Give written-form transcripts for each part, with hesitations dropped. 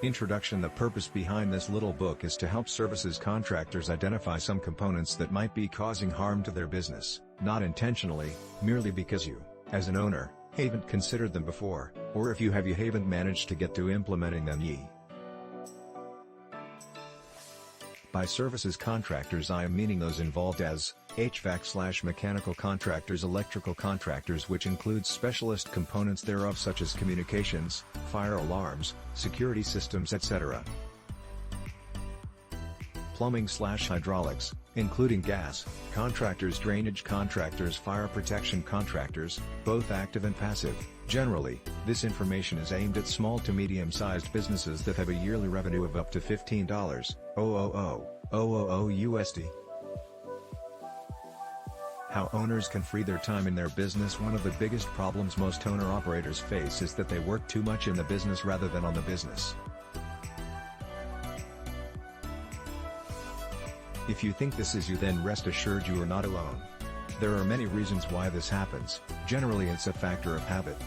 Introduction. The purpose behind this little book is to help services contractors identify some components that might be causing harm to their business, not intentionally, merely because you, as an owner, haven't considered them before, or if you haven't managed to get to implementing them yet. By services contractors I am meaning those involved as HVAC/mechanical contractors, electrical contractors, which includes specialist components thereof such as communications, fire alarms, security systems, etc. Plumbing/hydraulics, including gas contractors, drainage contractors, fire protection contractors, both active and passive. Generally, this information is aimed at small to medium-sized businesses that have a yearly revenue of up to $15,000 USD. How owners can free their time in their business. One of the biggest problems most owner-operators face is that they work too much in the business rather than on the business. If you think this is you, then rest assured you are not alone. There are many reasons why this happens. Generally it's a factor of habit.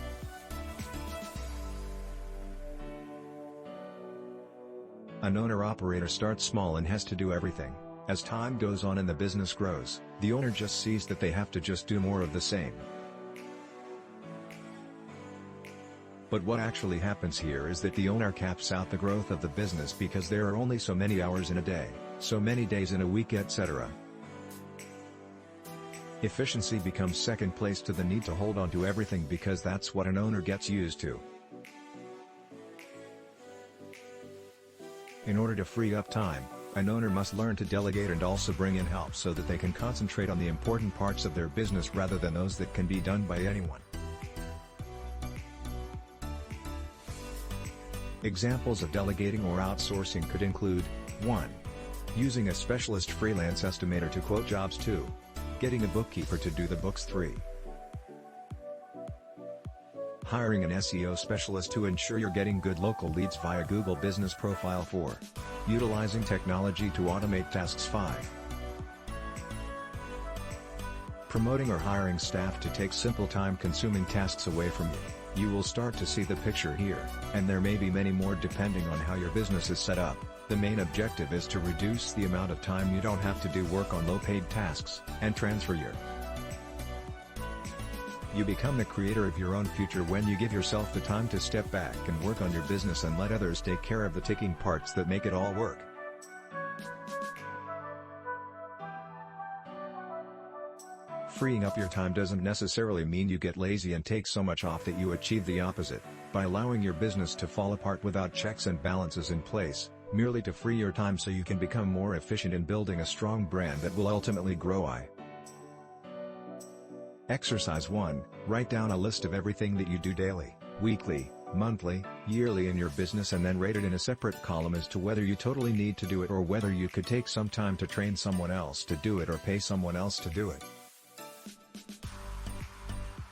An owner-operator starts small and has to do everything. As time goes on and the business grows, the owner just sees that they have to just do more of the same. But what actually happens here is that the owner caps out the growth of the business because there are only so many hours in a day, so many days in a week, etc. Efficiency becomes second place to the need to hold on to everything because that's what an owner gets used to. In order to free up time, an owner must learn to delegate and also bring in help so that they can concentrate on the important parts of their business rather than those that can be done by anyone. Examples of delegating or outsourcing could include: 1. Using a specialist freelance estimator to quote jobs. 2. Getting a bookkeeper to do the books. 3. Hiring an SEO specialist to ensure you're getting good local leads via Google Business Profile. 4. Utilizing technology to automate tasks. 5. Promoting or hiring staff to take simple time-consuming tasks away from you. You will start to see the picture here, and there may be many more depending on how your business is set up. The main objective is to reduce the amount of time you don't have to do work on low-paid tasks, and transfer You become the creator of your own future when you give yourself the time to step back and work on your business and let others take care of the ticking parts that make it all work. Freeing up your time doesn't necessarily mean you get lazy and take so much off that you achieve the opposite, by allowing your business to fall apart without checks and balances in place, merely to free your time so you can become more efficient in building a strong brand that will ultimately grow. Exercise 1. Write down a list of everything that you do daily, weekly, monthly, yearly in your business and then rate it in a separate column as to whether you totally need to do it or whether you could take some time to train someone else to do it or pay someone else to do it.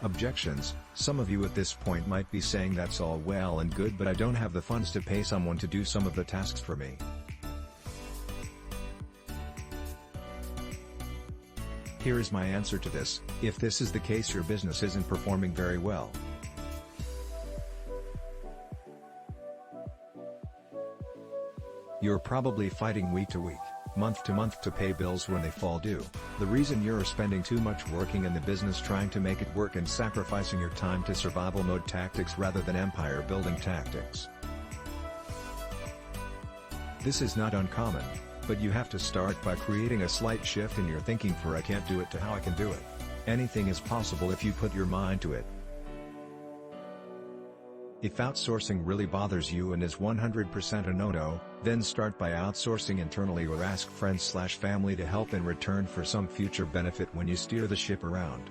Objections: some of you at this point might be saying that's all well and good, but I don't have the funds to pay someone to do some of the tasks for me. Here is my answer to this: if this is the case, your business isn't performing very well. You're probably fighting week to week, month to month to pay bills when they fall due. The reason you're spending too much working in the business trying to make it work and sacrificing your time to survival mode tactics rather than empire building tactics. This is not uncommon, but you have to start by creating a slight shift in your thinking for "I can't do it" to "how I can do it." Anything is possible if you put your mind to it. If outsourcing really bothers you and is 100% a no-no, then start by outsourcing internally or ask friends/family to help in return for some future benefit when you steer the ship around.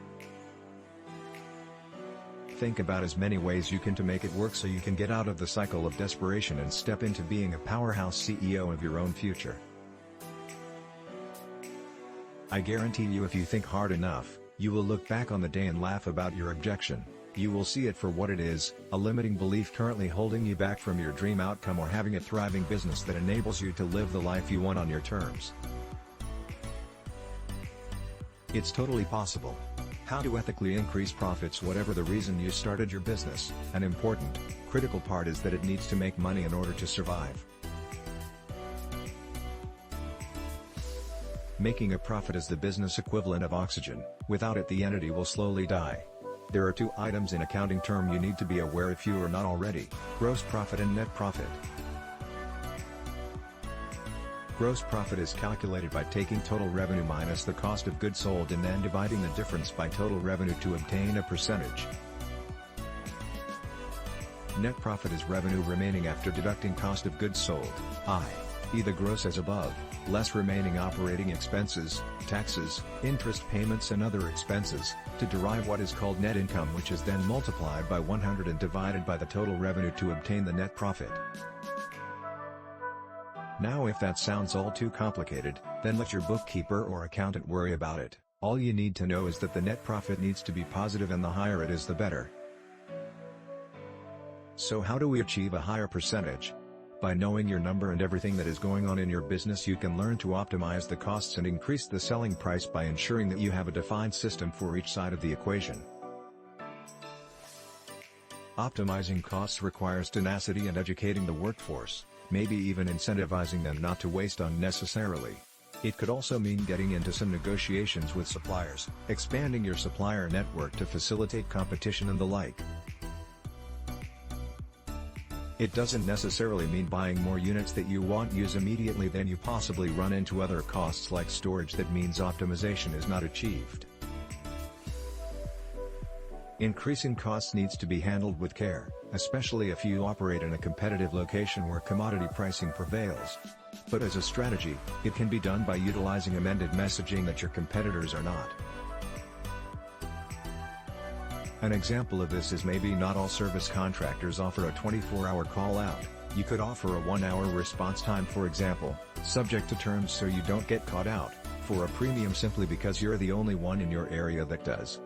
Think about as many ways you can to make it work so you can get out of the cycle of desperation and step into being a powerhouse CEO of your own future. I guarantee you, if you think hard enough, you will look back on the day and laugh about your objection. You will see it for what it is, a limiting belief currently holding you back from your dream outcome or having a thriving business that enables you to live the life you want on your terms. It's totally possible. How to ethically increase profits. Whatever the reason you started your business, an important, critical part is that it needs to make money in order to survive. Making a profit is the business equivalent of oxygen. Without it, the entity will slowly die. There are two items in accounting term you need to be aware if you are not already: gross profit and net profit. Gross profit is calculated by taking total revenue minus the cost of goods sold and then dividing the difference by total revenue to obtain a percentage. Net profit is revenue remaining after deducting cost of goods sold, i.e. the gross as above, less remaining operating expenses, taxes, interest payments and other expenses, to derive what is called net income, which is then multiplied by 100 and divided by the total revenue to obtain the net profit. Now if that sounds all too complicated, then let your bookkeeper or accountant worry about it. All you need to know is that the net profit needs to be positive, and the higher it is the better. So how do we achieve a higher percentage? By knowing your number and everything that is going on in your business, you can learn to optimize the costs and increase the selling price by ensuring that you have a defined system for each side of the equation. Optimizing costs requires tenacity and educating the workforce, maybe even incentivizing them not to waste unnecessarily. It could also mean getting into some negotiations with suppliers, expanding your supplier network to facilitate competition and the like. It doesn't necessarily mean buying more units that you won't use immediately, then you possibly run into other costs like storage. That means optimization is not achieved. Increasing costs needs to be handled with care, especially if you operate in a competitive location where commodity pricing prevails. But as a strategy, it can be done by utilizing amended messaging that your competitors are not. An example of this is maybe not all service contractors offer a 24-hour call out. You could offer a 1-hour response time, for example, subject to terms so you don't get caught out, for a premium simply because you're the only one in your area that does.